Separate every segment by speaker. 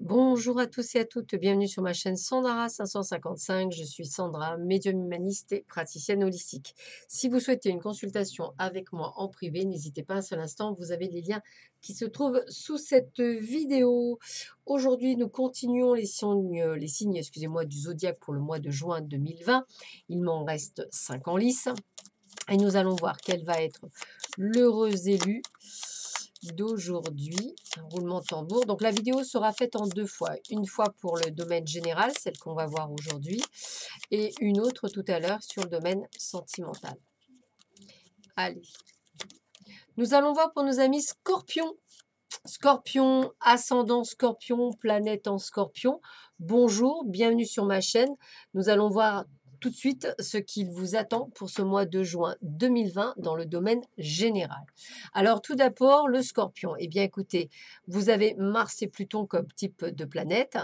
Speaker 1: Bonjour à tous et à toutes, bienvenue sur ma chaîne Sandara 555. Je suis Sandra, médium humaniste et praticienne holistique. Si vous souhaitez une consultation avec moi en privé, n'hésitez pas un seul instant, vous avez les liens qui se trouvent sous cette vidéo. Aujourd'hui, nous continuons les signes, excusez-moi, du zodiaque pour le mois de juin 2020. Il m'en reste 5 en lice. Et nous allons voir quel va être l'heureux élu d'aujourd'hui. Un roulement de tambour. Donc la vidéo sera faite en deux fois. Une fois pour le domaine général, celle qu'on va voir aujourd'hui, et une autre tout à l'heure sur le domaine sentimental. Allez, nous allons voir pour nos amis Scorpion. Scorpion, ascendant Scorpion, planète en Scorpion. Bonjour, bienvenue sur ma chaîne. Nous allons voir tout de suite ce qu'il vous attend pour ce mois de juin 2020 dans le domaine général. Alors tout d'abord, le Scorpion. Eh bien écoutez, vous avez Mars et Pluton comme type de planète.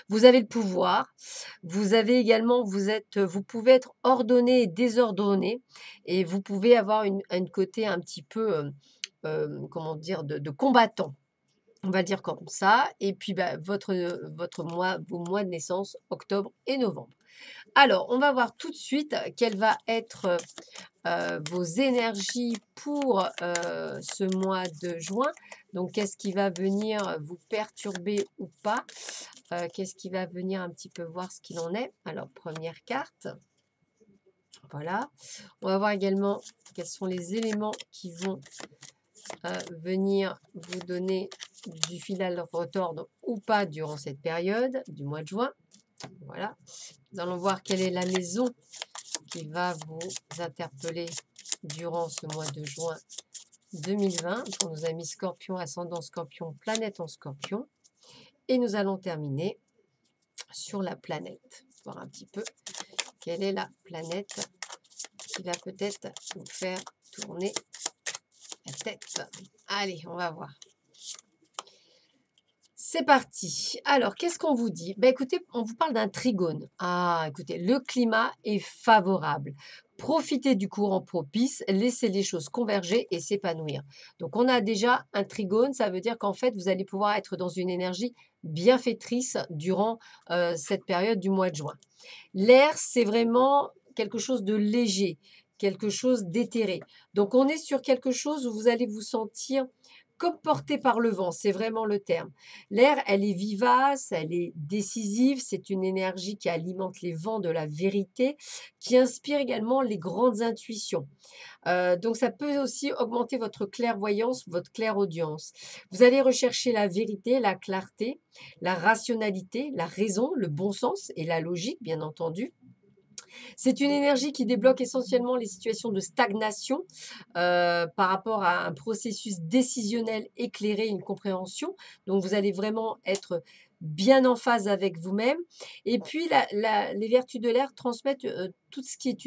Speaker 1: Vous avez le pouvoir. Vous avez également, vous pouvez être ordonné et désordonné, et vous pouvez avoir une côté un petit peu, comment dire, de combattant. On va dire comme ça. Et puis, bah, vos mois de naissance, octobre et novembre. Alors, on va voir tout de suite quelles va être vos énergies pour ce mois de juin. Donc, qu'est-ce qui va venir vous perturber ou pas? Qu'est-ce qui va venir un petit peu voir ce qu'il en est? Alors, première carte. Voilà. On va voir également quels sont les éléments qui vont venir vous donner du fil à retordre ou pas durant cette période du mois de juin. Voilà. Nous allons voir quelle est la maison qui va vous interpeller durant ce mois de juin 2020 pour nos amis Scorpion, ascendant Scorpion, planète en Scorpion. Et nous allons terminer sur la planète. Voir un petit peu quelle est la planète qui va peut-être vous faire tourner la tête. Allez, on va voir. C'est parti. Alors, qu'est-ce qu'on vous dit? Ben, écoutez, on vous parle d'un trigone. Ah, écoutez, le climat est favorable. Profitez du courant propice, laissez les choses converger et s'épanouir. Donc, on a déjà un trigone, ça veut dire qu'en fait, vous allez pouvoir être dans une énergie bienfaitrice durant cette période du mois de juin. L'air, c'est vraiment quelque chose de léger, quelque chose d'éthéré. Donc, on est sur quelque chose où vous allez vous sentir comme porté par le vent, c'est vraiment le terme. L'air, elle est vivace, elle est décisive, c'est une énergie qui alimente les vents de la vérité, qui inspire également les grandes intuitions. Donc ça peut aussi augmenter votre clairvoyance, votre clairaudience. Vous allez rechercher la vérité, la clarté, la rationalité, la raison, le bon sens et la logique, bien entendu. C'est une énergie qui débloque essentiellement les situations de stagnation par rapport à un processus décisionnel éclairé, une compréhension. Donc, vous allez vraiment être bien en phase avec vous-même. Et puis, les vertus de l'air transmettent tout ce qui est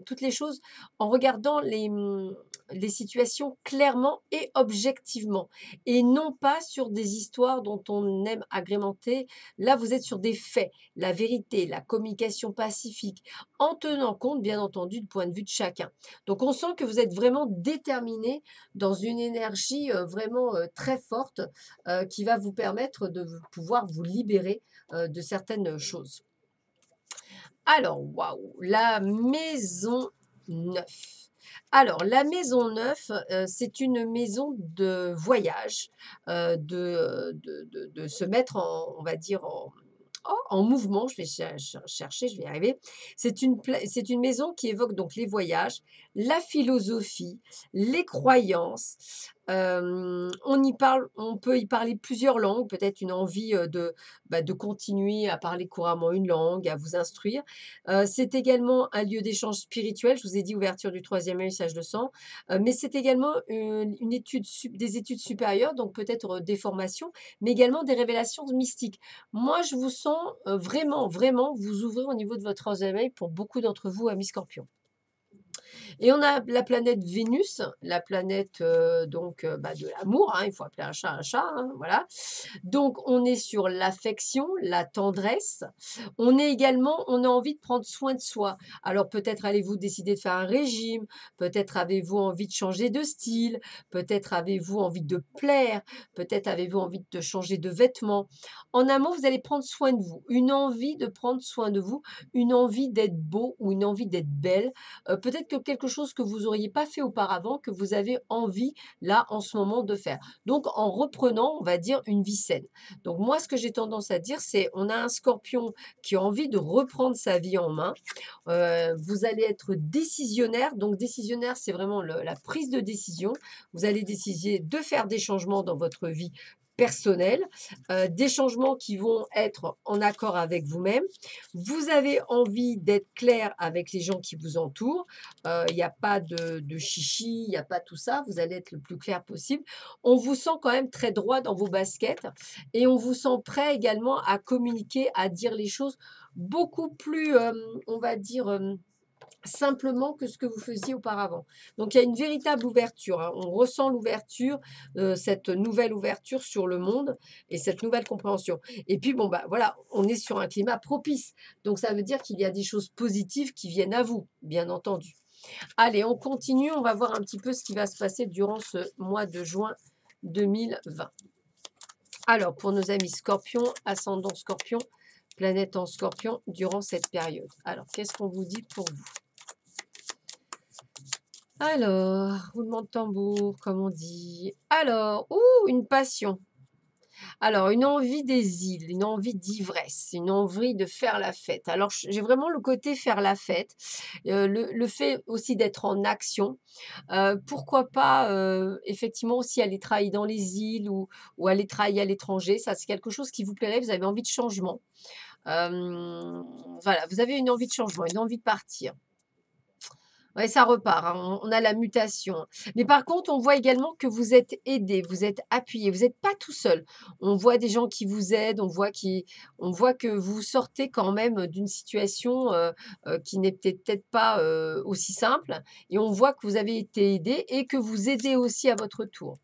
Speaker 1: toutes les choses en regardant les situations clairement et objectivement, et non pas sur des histoires dont on aime agrémenter. Là, vous êtes sur des faits, la vérité, la communication pacifique, en tenant compte, bien entendu, du point de vue de chacun. Donc, on sent que vous êtes vraiment déterminé dans une énergie vraiment très forte qui va vous permettre de pouvoir vous libérer de certaines choses. Alors, waouh, la maison 9. Alors, la maison 9, c'est une maison de voyage, de se mettre en, on va dire, en mouvement. Je vais chercher, je vais y arriver. C'est une maison qui évoque donc les voyages, la philosophie, les croyances. On peut y parler plusieurs langues, peut-être une envie de continuer à parler couramment une langue, à vous instruire. C'est également un lieu d'échange spirituel. Je vous ai dit ouverture du troisième œil, ça je le sens. Mais c'est également des études supérieures, donc peut-être des formations, mais également des révélations mystiques. Moi, je vous sens vraiment, vraiment vous ouvrir au niveau de votre troisième œil pour beaucoup d'entre vous, amis Scorpions. Et on a la planète Vénus, la planète de l'amour, hein, il faut appeler un chat, hein, voilà. Donc on est sur l'affection, la tendresse. On a envie de prendre soin de soi. Alors peut-être allez-vous décider de faire un régime, peut-être avez-vous envie de changer de style, peut-être avez-vous envie de plaire, peut-être avez-vous envie de changer de vêtements. En un mot, vous allez prendre soin de vous, une envie de prendre soin de vous, une envie d'être beau ou une envie d'être belle. Peut-être que quelque chose que vous n'auriez pas fait auparavant, que vous avez envie là en ce moment de faire. Donc en reprenant, on va dire, une vie saine. Donc moi, ce que j'ai tendance à dire, c'est on a un scorpion qui a envie de reprendre sa vie en main. Vous allez être décisionnaire. Donc décisionnaire, c'est vraiment la prise de décision. Vous allez décider de faire des changements dans votre vie personnelle, des changements qui vont être en accord avec vous-même. Vous avez envie d'être clair avec les gens qui vous entourent. Il n'y a pas de chichi, il n'y a pas tout ça. Vous allez être le plus clair possible. On vous sent quand même très droit dans vos baskets et on vous sent prêt également à communiquer, à dire les choses beaucoup plus, on va dire, simplement que ce que vous faisiez auparavant. Donc il y a une véritable ouverture, hein. On ressent l'ouverture, cette nouvelle ouverture sur le monde et cette nouvelle compréhension. Et puis bon, bah voilà, on est sur un climat propice. Donc ça veut dire qu'il y a des choses positives qui viennent à vous, bien entendu. Allez, on continue, on va voir un petit peu ce qui va se passer durant ce mois de juin 2020. Alors, pour nos amis scorpions, ascendant scorpion, planète en scorpion, durant cette période. Alors, qu'est-ce qu'on vous dit pour vous? Alors, roulement de tambour, comme on dit. Alors, une passion. Alors, une envie des îles, une envie d'ivresse, une envie de faire la fête. Alors, j'ai vraiment le côté faire la fête, le fait aussi d'être en action. Pourquoi pas, effectivement aussi aller travailler dans les îles ou aller travailler à l'étranger. Ça, c'est quelque chose qui vous plairait, vous avez envie de changement. Voilà, vous avez une envie de changement, une envie de partir. Ouais, ça repart, hein, on a la mutation. Mais par contre, on voit également que vous êtes aidé, vous êtes appuyé, vous n'êtes pas tout seul. On voit des gens qui vous aident, on voit que vous sortez quand même d'une situation, qui n'est peut-être pas, aussi simple et on voit que vous avez été aidé et que vous aidez aussi à votre tour.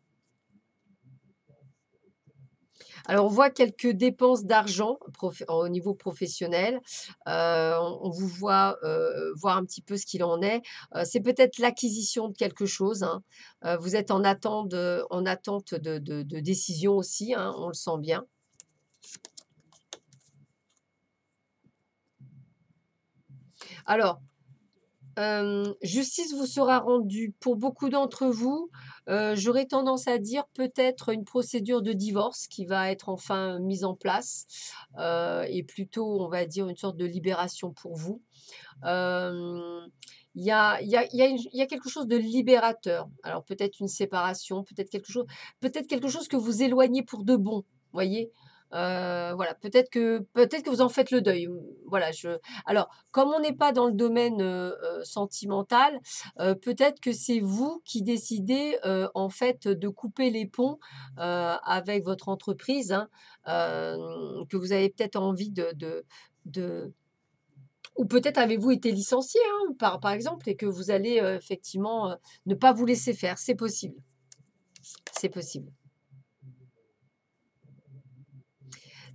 Speaker 1: Alors, on voit quelques dépenses d'argent au niveau professionnel. On vous voit, voir un petit peu ce qu'il en est. C'est peut-être l'acquisition de quelque chose, hein. Vous êtes en attente de décision aussi, hein, on le sent bien. Alors, justice vous sera rendue. Pour beaucoup d'entre vous, j'aurais tendance à dire peut-être une procédure de divorce qui va être enfin mise en place, et plutôt, on va dire, une sorte de libération pour vous. Hem, il y a quelque chose de libérateur. Alors peut-être une séparation, peut-être quelque chose que vous éloignez pour de bon, voyez? Voilà, peut-être que vous en faites le deuil. Voilà, alors comme on n'est pas dans le domaine, sentimental, peut-être que c'est vous qui décidez, en fait, de couper les ponts, avec votre entreprise, hein, que vous avez peut-être envie de ou peut-être avez-vous été licencié, hein, par exemple et que vous allez, effectivement, ne pas vous laisser faire. C'est possible, c'est possible.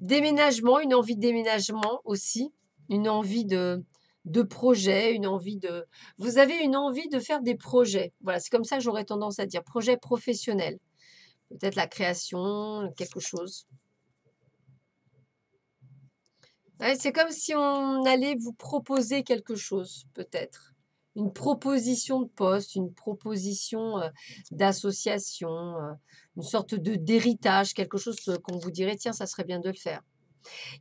Speaker 1: Déménagement, une envie de déménagement aussi, une envie de projet, une envie de vous avez une envie de faire des projets. Voilà, c'est comme ça que j'aurais tendance à dire, projet professionnel. Peut-être la création, quelque chose. Ouais, c'est comme si on allait vous proposer quelque chose, peut-être. Une proposition de poste, une proposition, d'association, une sorte d'héritage, quelque chose, qu'on vous dirait: «Tiens, ça serait bien de le faire».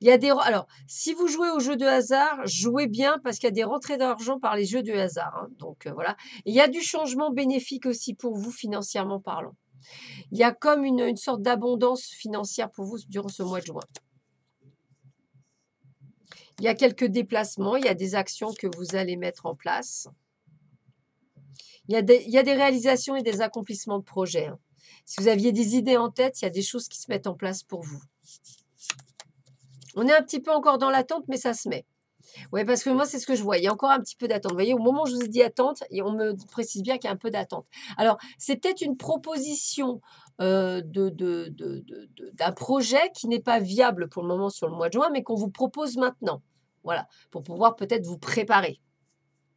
Speaker 1: Il y a des ren alors, si vous jouez aux jeux de hasard, jouez bien parce qu'il y a des rentrées d'argent par les jeux de hasard, hein, donc voilà. Et il y a du changement bénéfique aussi pour vous financièrement parlant. Il y a comme une sorte d'abondance financière pour vous durant ce mois de juin. Il y a quelques déplacements, il y a des actions que vous allez mettre en place. Il y a des réalisations et des accomplissements de projets, hein. Si vous aviez des idées en tête, il y a des choses qui se mettent en place pour vous. On est un petit peu encore dans l'attente, mais ça se met. Ouais, parce que moi, c'est ce que je vois. Il y a encore un petit peu d'attente. Vous voyez, au moment où je vous ai dit attente, et on me précise bien qu'il y a un peu d'attente. Alors, c'est peut-être une proposition d'un projet qui n'est pas viable pour le moment sur le mois de juin, mais qu'on vous propose maintenant. Voilà, pour pouvoir peut-être vous préparer.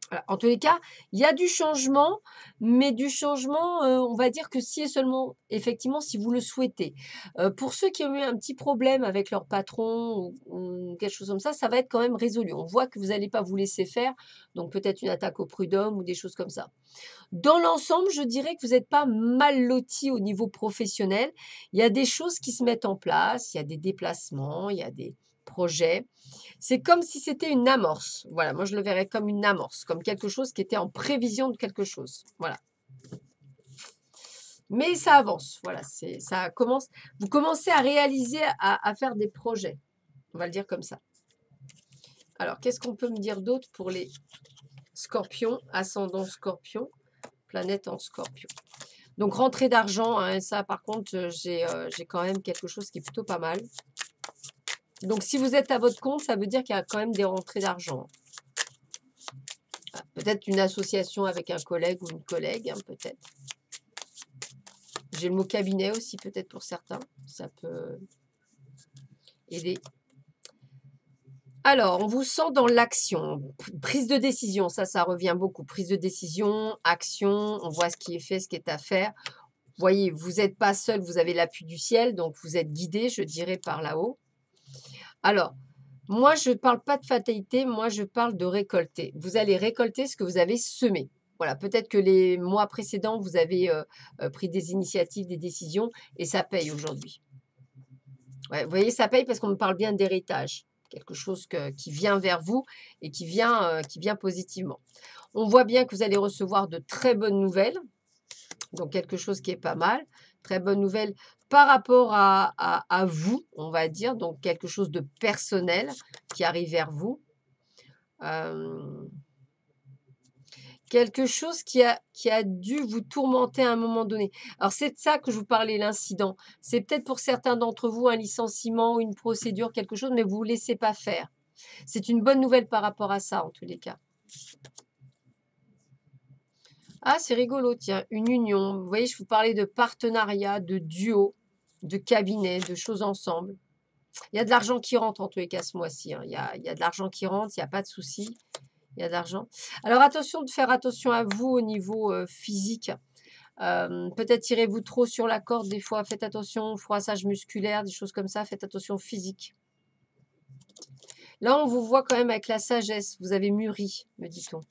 Speaker 1: Voilà. En tous les cas, il y a du changement, mais du changement, on va dire que si et seulement, effectivement, si vous le souhaitez. Pour ceux qui ont eu un petit problème avec leur patron ou quelque chose comme ça va être quand même résolu. On voit que vous n'allez pas vous laisser faire, donc peut-être une attaque au prud'homme ou des choses comme ça. Dans l'ensemble, je dirais que vous n'êtes pas mal loti au niveau professionnel. Il y a des choses qui se mettent en place, il y a des déplacements, il y a des projets. C'est comme si c'était une amorce. Voilà, moi je le verrais comme une amorce, comme quelque chose qui était en prévision de quelque chose. Voilà. Mais ça avance. Voilà, ça commence. Vous commencez à réaliser, à faire des projets. On va le dire comme ça. Alors, qu'est-ce qu'on peut me dire d'autre pour les scorpions, ascendant scorpion, planète en scorpion. Donc, rentrée d'argent, hein, ça par contre, j'ai quand même quelque chose qui est plutôt pas mal. Donc, si vous êtes à votre compte, ça veut dire qu'il y a quand même des rentrées d'argent. Peut-être une association avec un collègue ou une collègue, hein, peut-être. J'ai le mot cabinet aussi, peut-être pour certains. Ça peut aider. Alors, on vous sent dans l'action. Prise de décision, ça revient beaucoup. Prise de décision, action, on voit ce qui est fait, ce qui est à faire. Vous voyez, vous n'êtes pas seul, vous avez l'appui du ciel, donc vous êtes guidé, je dirais, par là-haut. Alors, moi, je ne parle pas de fatalité, moi, je parle de récolter. Vous allez récolter ce que vous avez semé. Voilà, peut-être que les mois précédents, vous avez pris des initiatives, des décisions, et ça paye aujourd'hui. Ouais, vous voyez, ça paye parce qu'on me parle bien d'héritage. Quelque chose qui vient vers vous et qui vient positivement. On voit bien que vous allez recevoir de très bonnes nouvelles. Donc, quelque chose qui est pas mal. Très bonne nouvelle par rapport à vous, on va dire. Donc, quelque chose de personnel qui arrive vers vous. Quelque chose qui a dû vous tourmenter à un moment donné. Alors, c'est de ça que je vous parlais, l'incident. C'est peut-être pour certains d'entre vous un licenciement, une procédure, quelque chose, mais vous ne vous laissez pas faire. C'est une bonne nouvelle par rapport à ça, en tous les cas. Ah, c'est rigolo, tiens, une union. Vous voyez, je vous parlais de partenariat, de duo, de cabinet, de choses ensemble. Il y a de l'argent qui rentre en tous les cas ce mois-ci, hein. Il y a de l'argent qui rentre, il n'y a pas de souci. Il y a de l'argent. Alors attention de faire attention à vous au niveau physique. Peut-être tirez-vous trop sur la corde des fois. Faites attention, froissage musculaire, des choses comme ça. Faites attention physique. Là, on vous voit quand même avec la sagesse. Vous avez mûri, me dit-on.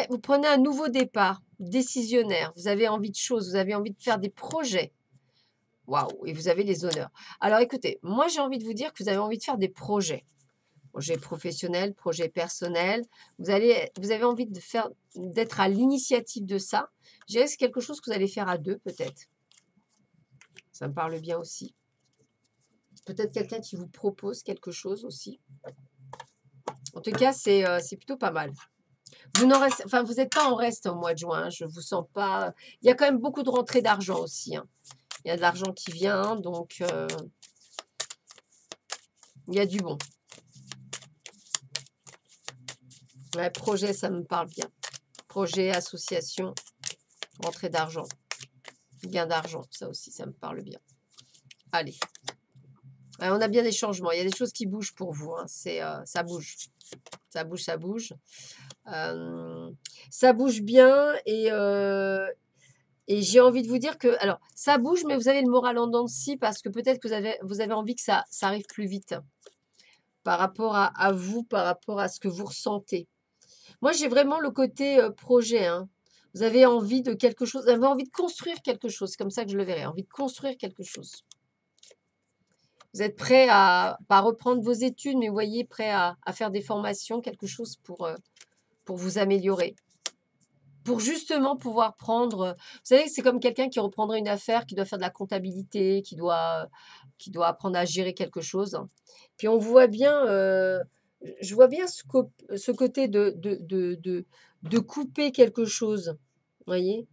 Speaker 1: Vous prenez un nouveau départ, décisionnaire. Vous avez envie de choses, vous avez envie de faire des projets. Waouh, et vous avez les honneurs. Alors écoutez, moi j'ai envie de vous dire que vous avez envie de faire des projets. Projet professionnel, projet personnel. Vous avez envie d'être à l'initiative de ça. Je dirais que c'est quelque chose que vous allez faire à deux, peut-être. Ça me parle bien aussi. Peut-être quelqu'un qui vous propose quelque chose aussi. En tout cas, c'est plutôt pas mal. Vous n'êtes pas en reste au mois de juin. Je ne vous sens pas. Il y a quand même beaucoup de rentrées d'argent aussi, hein. Il y a de l'argent qui vient, donc il y a du bon. Ouais, projet, ça me parle bien. Projet, association, rentrée d'argent. Gain d'argent, ça aussi, ça me parle bien. Allez. Ouais, on a bien des changements. Il y a des choses qui bougent pour vous, hein. Ça bouge. Ça bouge, ça bouge. Ça bouge bien et j'ai envie de vous dire que, alors, ça bouge, mais vous avez le moral en dents de scie parce que peut-être que vous avez envie que ça arrive plus vite par rapport à vous, par rapport à ce que vous ressentez. Moi, j'ai vraiment le côté projet, hein. Vous avez envie de quelque chose, vous avez envie de construire quelque chose, c'est comme ça que je le verrai, envie de construire quelque chose. Vous êtes prêt à, pas reprendre vos études, mais vous voyez, prêt à faire des formations, quelque chose pour vous améliorer. Pour justement pouvoir prendre, vous savez, c'est comme quelqu'un qui reprendrait une affaire, qui doit faire de la comptabilité, qui doit apprendre à gérer quelque chose. Puis on voit bien, je vois bien ce côté de couper quelque chose, vous voyez.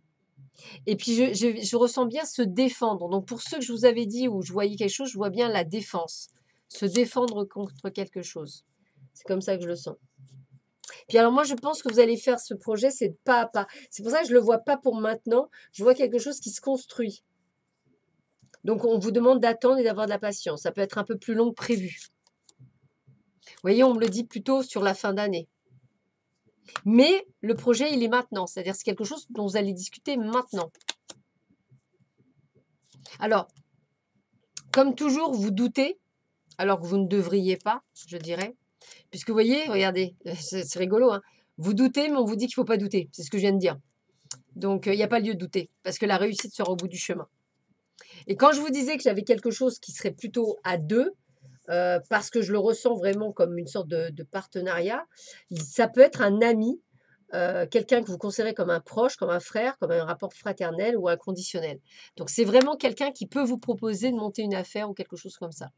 Speaker 1: Et puis je ressens bien se défendre. Donc pour ceux que je vous avais dit où je voyais quelque chose, je vois bien la défense, se défendre contre quelque chose. C'est comme ça que je le sens. Puis alors moi, je pense que vous allez faire ce projet, c'est de pas à pas. C'est pour ça que je ne le vois pas pour maintenant. Je vois quelque chose qui se construit. Donc on vous demande d'attendre et d'avoir de la patience. Ça peut être un peu plus long que prévu. Vous voyez, on me le dit plutôt sur la fin d'année. Mais le projet, il est maintenant. C'est-à-dire c'est quelque chose dont vous allez discuter maintenant. Alors, comme toujours, vous doutez, alors que vous ne devriez pas, je dirais. Puisque vous voyez, regardez, c'est rigolo, hein. Vous doutez, mais on vous dit qu'il ne faut pas douter. C'est ce que je viens de dire. Donc, il n'y a pas lieu de douter, parce que la réussite sera au bout du chemin. Et quand je vous disais que j'avais quelque chose qui serait plutôt à deux, parce que je le ressens vraiment comme une sorte de partenariat, ça peut être un ami, quelqu'un que vous considérez comme un proche, comme un frère, comme un rapport fraternel ou inconditionnel. Donc, c'est vraiment quelqu'un qui peut vous proposer de monter une affaire ou quelque chose comme ça.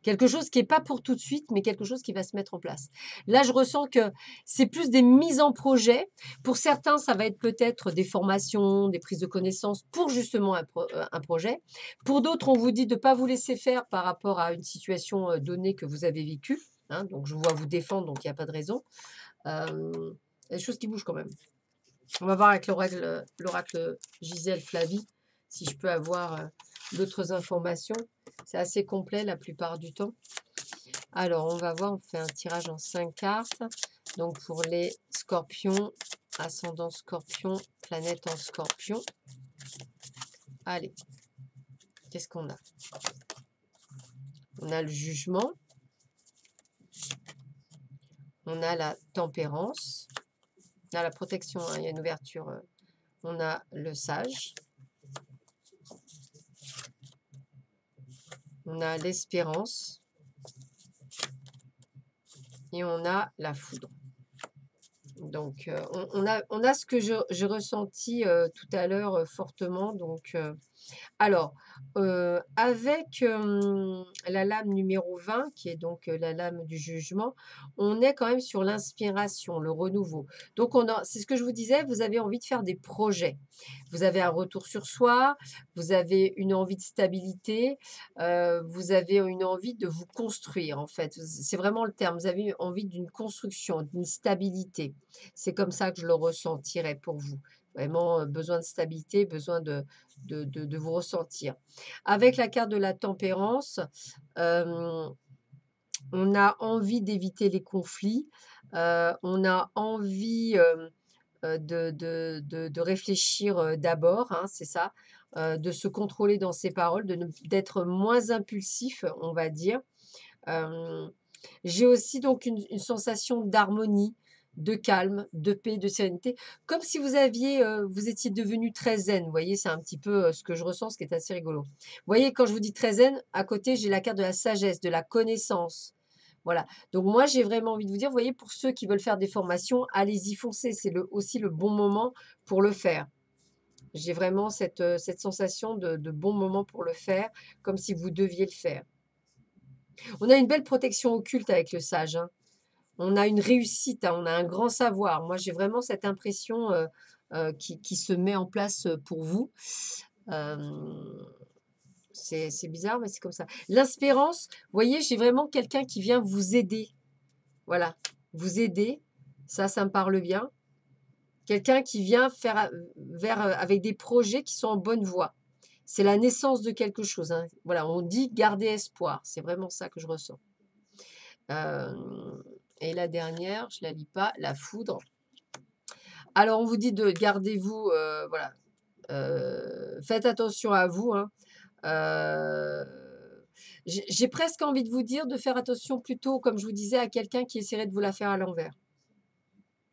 Speaker 1: Quelque chose qui n'est pas pour tout de suite, mais quelque chose qui va se mettre en place. Là, je ressens que c'est plus des mises en projet. Pour certains, ça va être peut-être des formations, des prises de connaissances pour justement un projet. Pour d'autres, on vous dit de ne pas vous laisser faire par rapport à une situation donnée que vous avez vécue. Hein, donc, je vous vois vous défendre, donc il n'y a pas de raison. Il y a des choses qui bougent quand même. On va voir avec l'oracle Gisèle Flavie, si je peux avoir d'autres informations. C'est assez complet la plupart du temps. Alors, on va voir, on fait un tirage en 5 cartes. Donc, pour les scorpions, ascendant scorpion, planète en scorpion. Allez, qu'est-ce qu'on a? On a le jugement. On a la tempérance. On a la protection, hein, il y a une ouverture. On a le sage. On a l'espérance. Et on a la foudre. Donc, on a ce que j'ai ressenti tout à l'heure fortement. Donc, alors, avec la lame numéro 20, qui est donc la lame du jugement, on est quand même sur l'inspiration, le renouveau. Donc, c'est ce que je vous disais, vous avez envie de faire des projets. Vous avez un retour sur soi, vous avez une envie de stabilité, vous avez une envie de vous construire, en fait. C'est vraiment le terme. Vous avez envie d'une construction, d'une stabilité. C'est comme ça que je le ressentirais pour vous. Vraiment besoin de stabilité, besoin de vous ressentir. Avec la carte de la tempérance, on a envie d'éviter les conflits, on a envie de réfléchir d'abord, hein, c'est ça, de se contrôler dans ses paroles, d'être moins impulsif, on va dire. J'ai aussi donc une sensation d'harmonie, de calme, de paix, de sérénité, comme si vous étiez devenu très zen. Vous voyez, c'est un petit peu ce que je ressens, ce qui est assez rigolo. Vous voyez, quand je vous dis très zen, à côté, j'ai la carte de la sagesse, de la connaissance. Voilà. Donc moi, j'ai vraiment envie de vous dire, vous voyez, pour ceux qui veulent faire des formations, allez-y, foncez. C'est aussi le bon moment pour le faire. J'ai vraiment cette sensation de bon moment pour le faire, comme si vous deviez le faire. On a une belle protection occulte avec le sage, hein. On a une réussite, hein, on a un grand savoir. Moi, j'ai vraiment cette impression qui se met en place pour vous. C'est bizarre, mais c'est comme ça. L'inspérance, vous voyez, j'ai vraiment quelqu'un qui vient vous aider. Voilà, vous aider. Ça me parle bien. Quelqu'un qui vient avec des projets qui sont en bonne voie. C'est la naissance de quelque chose, hein. Voilà, on dit garder espoir. C'est vraiment ça que je ressens. Et la dernière, je ne la lis pas, la foudre. Alors, on vous dit de gardez-vous, voilà, faites attention à vous, hein. J'ai presque envie de vous dire de faire attention plutôt, comme je vous disais, à quelqu'un qui essaierait de vous la faire à l'envers.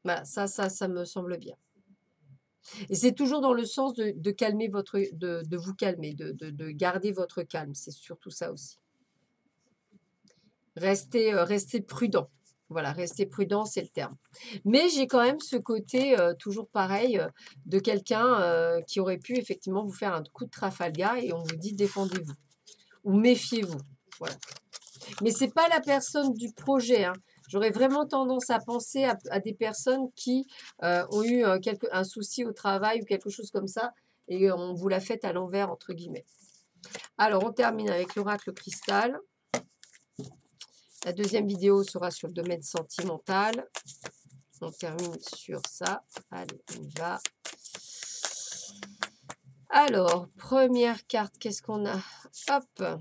Speaker 1: Voilà, ça me semble bien. Et c'est toujours dans le sens de calmer de vous calmer, de garder votre calme. C'est surtout ça aussi. Restez prudent. Voilà, restez prudent, c'est le terme. Mais j'ai quand même ce côté, toujours pareil, de quelqu'un qui aurait pu effectivement vous faire un coup de Trafalgar et on vous dit défendez-vous ou méfiez-vous. Voilà. Mais ce n'est pas la personne du projet, hein. J'aurais vraiment tendance à penser à des personnes qui ont eu un souci au travail ou quelque chose comme ça et on vous l'a fait à l'envers, entre guillemets. Alors, on termine avec l'oracle cristal. La deuxième vidéo sera sur le domaine sentimental. On termine sur ça. Allez, on y va. Alors, première carte, qu'est-ce qu'on a? Hop!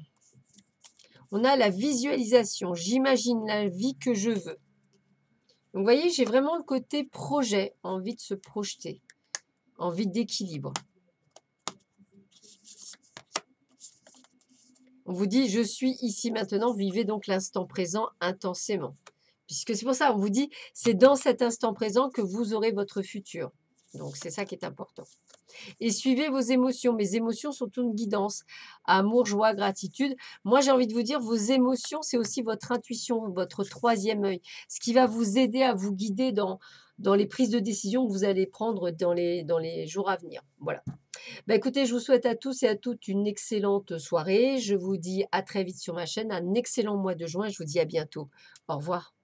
Speaker 1: On a la visualisation. J'imagine la vie que je veux. Donc, vous voyez, j'ai vraiment le côté projet, envie de se projeter, envie d'équilibre. On vous dit, je suis ici maintenant, vivez donc l'instant présent intensément. Puisque c'est pour ça, on vous dit, c'est dans cet instant présent que vous aurez votre futur. Donc, c'est ça qui est important. Et suivez vos émotions. Mes émotions sont une guidance. Amour, joie, gratitude. Moi, j'ai envie de vous dire, vos émotions, c'est aussi votre intuition, votre troisième œil. Ce qui va vous aider à vous guider dans les prises de décision que vous allez prendre dans les jours à venir. Voilà. Bah, écoutez, je vous souhaite à tous et à toutes une excellente soirée. Je vous dis à très vite sur ma chaîne. Un excellent mois de juin. Je vous dis à bientôt. Au revoir.